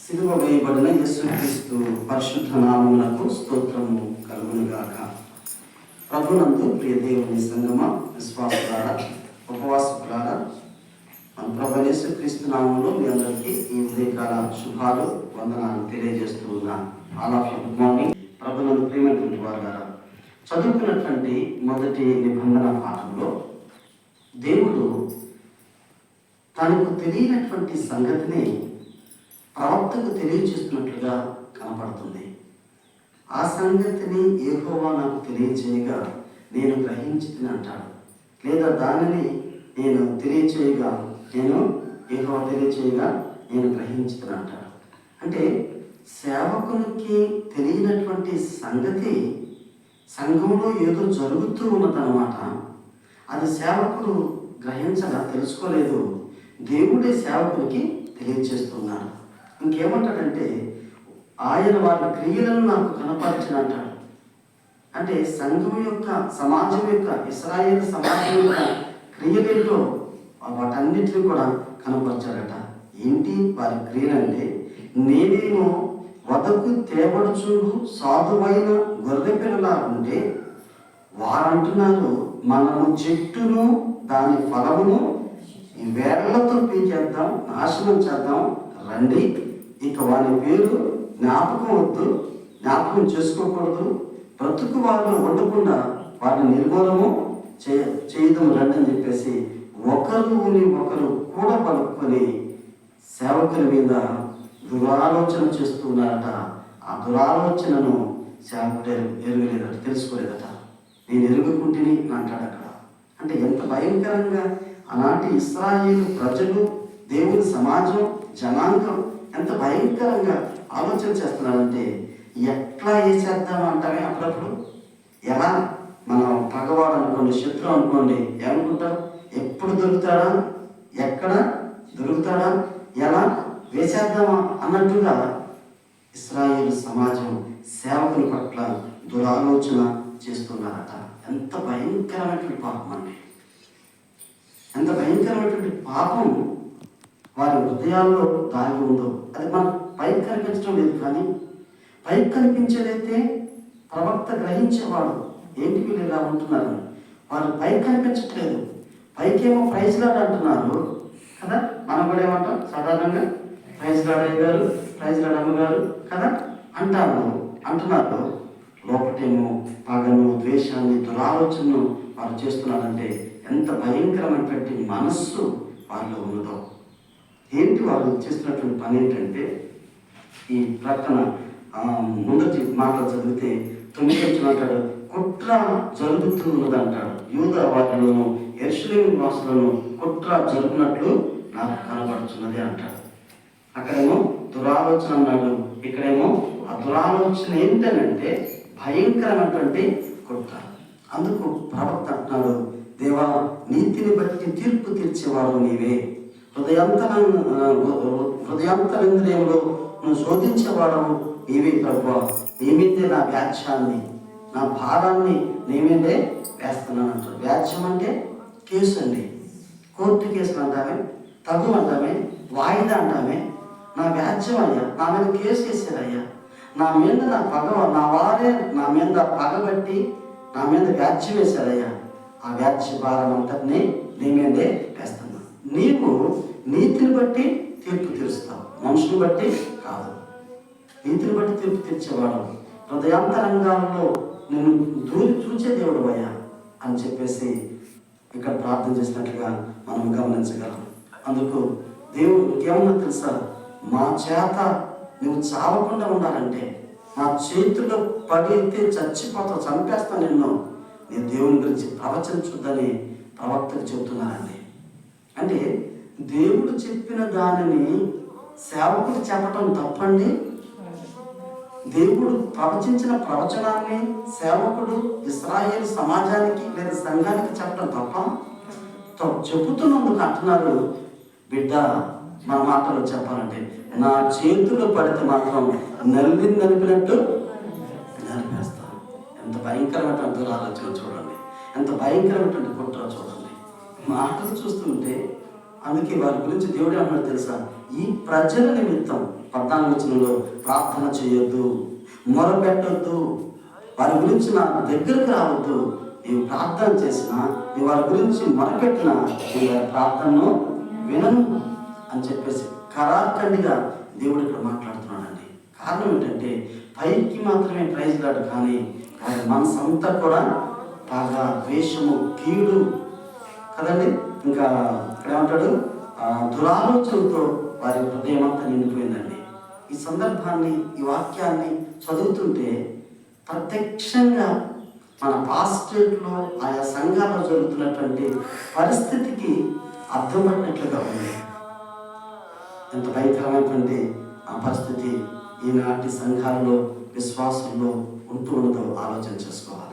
సిలువ వేయబడిన యేసుక్రీస్తు పరిశుద్ధ నామమునకు స్తోత్రము కలుగునుగాక. ప్రభునందు ప్రియ దేవుని సంగమ, విశ్వాసులారా, ఉపవాసకులారా, మన ప్రభు యేసుక్రీస్తు నామములో మీ అందరికీ ఈ ఉదయకాల శుభాలు, వందనాలు తెలియజేస్తూ ఉన్నాను. All of you good morning. ప్రభునందు ప్రియమైనటువంటి వారులారా, చదువుకున్నటువంటి మొదటి నిబంధన పాఠంలో దేవుడు తనకు తెలియనటువంటి సంగతిని ప్రవక్తకు తెలియజేస్తున్నట్లుగా కనపడుతుంది. ఆ సంగతిని యెహోవా నాకు తెలియచేయగా నేను గ్రహించితిని అంటాడు. లేదా దానిని నేను తెలియచేయగా యెహోవా తెలియచేయగా నేను గ్రహించితిని అంటాడు. అంటే సేవకునికి తెలియనటువంటి సంగతి సంఘంలో ఏదో జరుగుతూ ఉన్నదన్నమాట. అది సేవకుడు గ్రహించగా తెలుసుకోలేదు, దేవుడే సేవకునికి తెలియజేస్తున్నాడు. ఇంకేమంటాడంటే ఆయన వారి క్రియలను నాకు కనపరిచినంటాడు. అంటే సంఘం యొక్క, సమాజం యొక్క, ఇశ్రాయేలు సమాజం యొక్క క్రియలేంటో వాటన్నిటిని కూడా కనపరిచాడట. ఏంటి వారి క్రియలంటే, నేనేమో వదకు తేబడుచుండు సాధువైన గొర్రె పిల్లలా ఉంటే వారంటున్నారు, మనము చెట్టును దాని ఫలమును ఈ వేళ్లతో పీకేద్దాం, నాశనం చేద్దాం, రండి. ఇక వారి పేరు జ్ఞాపకం వద్దు, జ్ఞాపకం చేసుకోకూడదు, బ్రతుకు వారిలో ఉండకుండా వారిని నిర్మూలము చేయడం రండి అని చెప్పేసి ఒకరు కూడా పలుకొని సేవకుల మీద దురాలోచన చేస్తున్నారట. ఆ దురాలోచనను సేవకుడు ఎరగలేదట, తెలుసుకోలేదట. నేను ఎరుగుకుంటుని అంటాడు అక్కడ. అంటే ఎంత భయంకరంగా ఆనాటి ఇశ్రాయేలు ప్రజలు, దేవుని సమాజం, జనాంగం ఎంత భయంకరంగా ఆలోచన చేస్తున్నారంటే, ఎట్లా వేసేద్దాం అంటామే అప్పుడప్పుడు. ఎలా మనం పగవాడు అనుకోండి, శత్రువు అనుకోండి, ఏమనుకుంటారు? ఎప్పుడు దొరుకుతాడా, ఎక్కడ దొరుకుతాడా, ఎలా వేసేద్దామా అన్నట్టుగా ఇశ్రాయేలు సమాజం సేవకుల పట్ల దురాలోచన చేస్తున్నారట. ఎంత భయంకరమైనటువంటి పాపం అండి, ఎంత భయంకరమైనటువంటి పాపం వారి హృదయాల్లో దాగి ఉందో అది మనం పైకి కనిపించడం లేదు. కానీ పైకి కనిపించేదైతే ప్రవక్త గ్రహించేవాడు. ఏంటి వీళ్ళు ఇలా ఉంటున్నారు, వారు పైకి కనిపించట్లేదు. పైకేమో ప్రైజ్ లాడ్ అంటున్నారు కదా, మనం కూడా ఏమంటాం సాధారణంగా, ప్రైజ్ లాడ్ అయ్యారు, ప్రైజ్ లాడ్ అమ్మగారు కదా అంటున్నారు. లోపటేమో పగను, ద్వేషాన్ని, దురాలోచనను వారు చేస్తున్నారంటే ఎంత భయంకరమైనటువంటి మనస్సు వారిలో ఉన్నదో. ఏంటి వాళ్ళు చేస్తున్నటువంటి పని ఏంటంటే, ఈ ప్రక్కన మొదటి మాటలు చదివితే 9 అంటాడు, కుట్ర జరుగుతూ ఉన్నదంటాడు. యూద వారిలోను యెరూషలేము వాసులను కుట్ర జరుగునట్లు నాకు కనబడుతున్నది అంటాడు. అక్కడేమో దురాలోచన అన్నాడు, ఇక్కడేమో ఆ దురాలోచన ఏంటనంటే భయంకరమైనటువంటి కుట్ర. అందుకు ప్రవక్త అంటున్నాడు, దేవా నీతిని బట్టి తీర్పు తీర్చేవాడు నీవే, హృదయాంతరింద్రియంలో నువ్వు శోధించేవాడు నీవే ప్రభువా. నీ మీదే నా వ్యాజ్యాన్ని, నా భారాన్ని నీ మీదే వేస్తున్నాను అంటారు. వ్యాజ్యం అంటే కేసు అండి, కోర్టు కేసులు అంటామే, తగు అంటామే, వాయిదా అంటామే. నా వ్యాజ్యం అయ్యా, నా మీద కేసు వేసారయ్యా, నా మీద నా వారే నా మీద పగబట్టి నా మీద వ్యాజ్యం వేశారయ్యా. ఆ వ్యాజ్య భారం అంతటినీ నీ మీదే వేస్తున్నా. నీవు నీతిని బట్టి తీర్పు తీరుస్తావు, మనుషుని బట్టి కాదు. నీతిని బట్టి తీర్పు తీర్చేవాడు, హృదయాంతరంగాల్లో నేను చూచే దేవుడు అయ్యా అని చెప్పేసి ఇక్కడ ప్రార్థన చేసినట్లుగా మనం గమనించగలం. అందుకు దేవుడు ఇంకేమన్నా తెలుసా, మా చేత నువ్వు చావకుండా ఉండాలంటే, నా చేతిలో పడితే చచ్చిపోతావు, చంపేస్తాను నిన్ను, నేను దేవుని గురించి ప్రవచించుద్దని ప్రవక్తకు చెబుతున్నారండి. అంటే దేవుడు చెప్పిన దానిని సేవకుడు చెప్పటం తప్పండి. దేవుడు ప్రవచించిన ప్రవచనాన్ని సేవకుడు ఇశ్రాయేలు సమాజానికి లేదా సంఘానికి చెప్పడం తప్ప? చెబుతున్నందుకు అంటున్నారు, బిడ్డ మన మాటలో చెప్పాలంటే, నా చేతులు పడితే మాత్రం నలిపినట్టు నలిపేస్తాను. ఎంత భయంకరమైనటువంటి ఆలోచన చూడండి, ఎంత భయంకరమైనటువంటి కుట్ర చూడండి. మాటలు చూస్తుంటే అందుకే వారి గురించి దేవుడు ఏమన్నాడు తెలుసా? ఈ ప్రజల నిమిత్తం 14 వచనంలో ప్రార్థన చేయొద్దు, మొరపెట్టొద్దు, వారి గురించి నా దగ్గరకు రావద్దు. నీవు ప్రార్థన చేసినా, నీ వారి గురించి మొరపెట్టినా నీ వారి ప్రార్థనను వినను అని చెప్పేసి కరాఖండిగా దేవుడు ఇక్కడ మాట్లాడుతున్నాడండి. కారణం ఏంటంటే పైకి మాత్రమే ప్రైజ్ లాడు, కానీ వారి మనసంతా కూడా బాగా ద్వేషము, కీడు కదండి. ఇంకా ఇక్కడ ఏమంటాడు? దురాలోచనతో వారి హృదయం అంతా నిండిపోయిందండి. ఈ సందర్భాన్ని, ఈ వాక్యాన్ని చదువుతుంటే ప్రత్యక్షంగా మన పాస్టేట్లో ఆయా సంఘాల్లో జరుగుతున్నటువంటి పరిస్థితికి అర్థం పడినట్లుగా ఉంది. ఎంత భయంకరమైనటువంటి ఆ పరిస్థితి ఈనాటి సంఘాల్లో, విశ్వాసంలో ఉంటూ ఉన్నదో ఆలోచన చేసుకోవాలి.